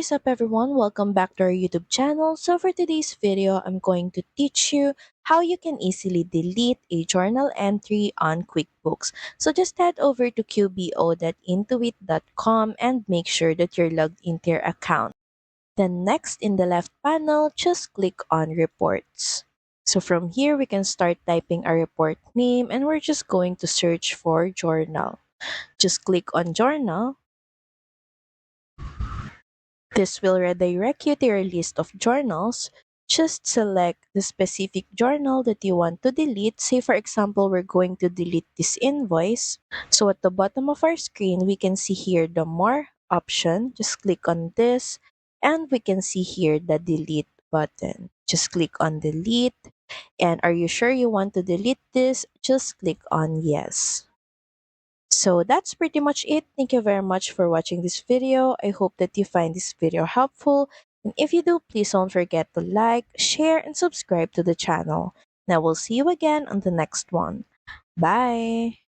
is up everyone? Welcome back to our YouTube channel. So for today's video, I'm going to teach you how you can easily delete a journal entry on QuickBooks. So just head over to qbo.intuit.com and make sure that you're logged into your account. Then next in the left panel, just click on Reports. So from here, we can start typing our report name and we're just going to search for journal. Just click on journal. This will redirect you to your list of journals. Just select the specific journal that you want to delete. Say, for example, we're going to delete this invoice. So at the bottom of our screen, we can see here the More option. Just click on this, and we can see here the Delete button. Just click on Delete. And are you sure you want to delete this? Just click on Yes. So that's pretty much it. Thank you very much for watching this video. I hope that you find this video helpful. And if you do, please don't forget to like, share, and subscribe to the channel. Now we'll see you again on the next one. Bye!